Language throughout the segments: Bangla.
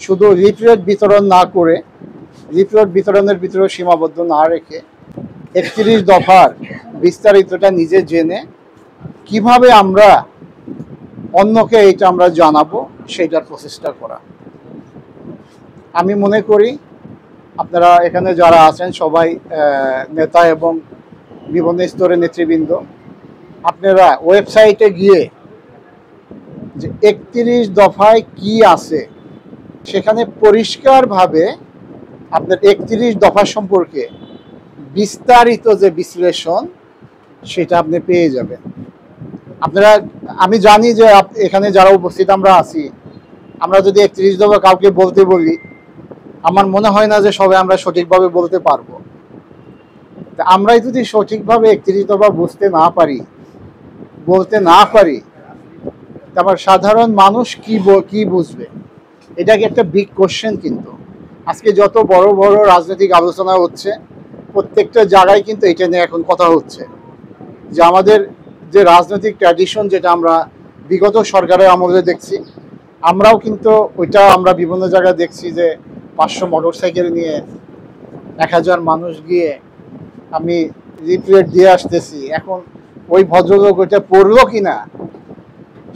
শুধু লিফলেট বিতরণ না করে, লিফলেট বিতরণের ভিতরে সীমাবদ্ধ না রেখে 31 দফার বিস্তারিতটা নিজে জেনে কিভাবে আমরা অন্যকে এটা আমরা জানাবো সেটার প্রচেষ্টা করা। আমি মনে করি আপনারা এখানে যারা আছেন সবাই নেতা এবং বিভিন্ন স্তরের নেতৃবৃন্দ, আপনারা ওয়েবসাইটে গিয়ে যে 31 দফায় কি আছে সেখানে পরিষ্কারভাবে আপনার 31 দফা সম্পর্কে বিস্তারিত যে বিশ্লেষণ সেটা আপনি পেয়ে যাবেন। আপনারা, আমি জানি যে এখানে যারা উপস্থিত আমরা আছি, আমরা যদি 31 দফা কাউকে বলতে বলি, আমার মনে হয় না যে সবাই আমরা সঠিকভাবে বলতে পারবো। আমরাই যদি সঠিকভাবে 31 দফা বুঝতে না পারি, বলতে না পারি, তারপর সাধারণ মানুষ কি বুঝবে? এটাকে একটা বিগ কোশ্চেন। কিন্তু আজকে যত বড় বড় রাজনৈতিক আলোচনা হচ্ছে, প্রত্যেকটা জায়গায় কিন্তু এটা নিয়ে এখন কথা হচ্ছে যে আমাদের যে রাজনৈতিক ট্র্যাডিশন, যেটা আমরা বিগত সরকারের আমলে দেখছি, আমরাও কিন্তু ওইটা আমরা বিভিন্ন জায়গায় দেখছি যে 500 মোটরসাইকেল নিয়ে 1000 মানুষ গিয়ে আমি লিফলেট দিয়ে আসতেছি। এখন ওই ভদ্রলোক ওইটা পড়লো কিনা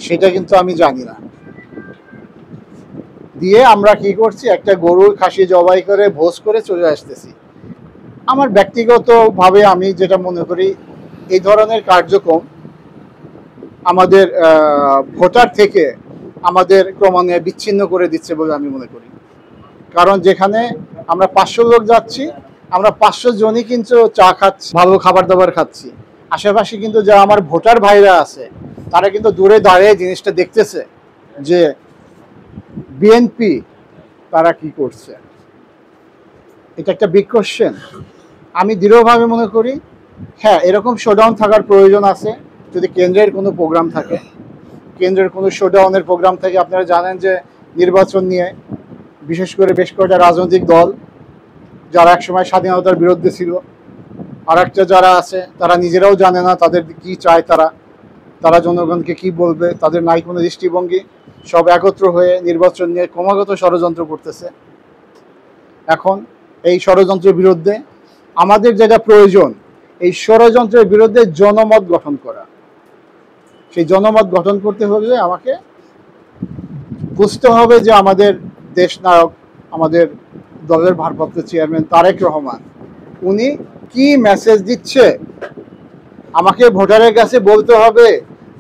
সেটা কিন্তু আমি জানি না। দিয়ে আমরা কি করছি, একটা গরুর খাসি জবাই করে ভোজ করে চলে আসতেছি। আমার ব্যক্তিগতভাবে আমি যেটা মনে করি, এই ধরনের কার্যক্রম আমাদের ভোটার থেকে আমাদের ক্রমান্বয়ে বিচ্ছিন্ন করে দিচ্ছে বলে আমি মনে করি। কারণ যেখানে আমরা 500 লোক যাচ্ছি, আমরা 500 জনই কিন্তু চা খাচ্ছি, ভালো খাবার দাবার খাচ্ছি। আশেপাশে কিন্তু যারা আমার ভোটার ভাইরা আছে, তারা কিন্তু দূরে দাঁড়িয়ে জিনিসটা দেখতেছে যে বিএনপি তারা কি করছে। এটা একটা বিগ কোশ্চেন। আমি দৃঢ়ভাবে মনে করি, হ্যাঁ, এরকম শোডাউন থাকার প্রয়োজন আছে যদি কেন্দ্রের কোনো প্রোগ্রাম থাকে, কেন্দ্রের কোনো শোডাউনের প্রোগ্রাম থাকে। আপনারা জানেন যে নির্বাচন নিয়ে বিশেষ করে বেশ কয়েকটা রাজনৈতিক দল যারা একসময় স্বাধীনতার বিরুদ্ধে ছিল, আর একটা যারা আছে তারা নিজেরাও জানে না তাদের কি চায়, তারা জনগণকে কি বলবে, তাদের নাই কোনো দৃষ্টিভঙ্গি, সব একত্র হয়ে নির্বাচন নিয়ে ক্রমাগত ষড়যন্ত্র করতেছে। এখন এই ষড়যন্ত্রের বিরুদ্ধে আমাদের যেটা প্রয়োজন, এই ষড়যন্ত্রের বিরুদ্ধে জনমত গঠন করা। সেই জনমত গঠন করতে হলে আমাকে বুঝতে হবে যে আমাদের দেশ নায়ক, আমাদের দলের ভারপ্রাপ্ত চেয়ারম্যান তারেক রহমান, উনি কি মেসেজ দিচ্ছে। আমাকে ভোটারের কাছে বলতে হবে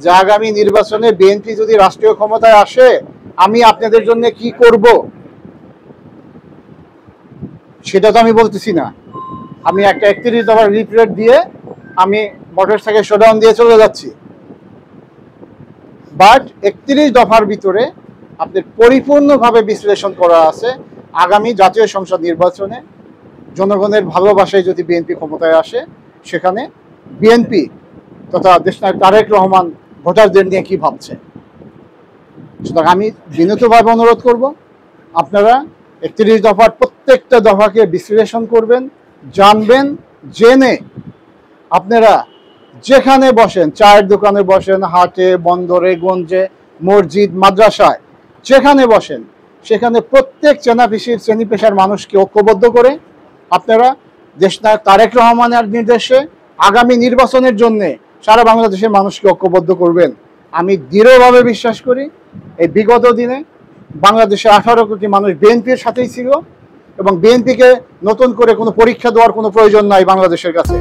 যে আগামী নির্বাচনে বিএনপি যদি রাষ্ট্রীয় ক্ষমতায় আসে, আমি আপনাদের জন্য কি করব। সেটা তো আমি বলতেছি না। আমি একটা 31 দফার লিফলেট দিয়ে আমি মোটরসাইকেল শোডাউন দিয়ে চলে যাচ্ছি। বাট 31 দফার ভিতরে আপনার পরিপূর্ণভাবে বিশ্লেষণ করা আছে আগামী জাতীয় সংসদ নির্বাচনে জনগণের ভালোবাসায় যদি বিএনপি ক্ষমতায় আসে, সেখানে বিএনপি তথা দেশনায়ক তারেক রহমান ভোটারদের নিয়ে কি ভাবছে। সুতরাং আমি বিনীতভাবে অনুরোধ করব, আপনারা 31 দফার প্রত্যেকটা দফাকে বিশ্লেষণ করবেন, জানবেন, জেনে আপনারা যেখানে বসেন, চায়ের দোকানে বসেন, হাটে, বন্দরে, গঞ্জে, মসজিদ, মাদ্রাসায়, যেখানে বসেন সেখানে প্রত্যেক শ্রেণী পেশার মানুষকে ঐক্যবদ্ধ করে আপনারা দেশনায়ক তারেক রহমানের নির্দেশে আগামী নির্বাচনের জন্য সারা বাংলাদেশের মানুষকে ঐক্যবদ্ধ করবেন। আমি দৃঢ়ভাবে বিশ্বাস করি এই বিগত দিনে বাংলাদেশে 18 কোটি মানুষ বিএনপির সাথেই ছিল এবং বিএনপিকে নতুন করে কোনো পরীক্ষা দেওয়ার কোনো প্রয়োজন নাই বাংলাদেশের কাছে।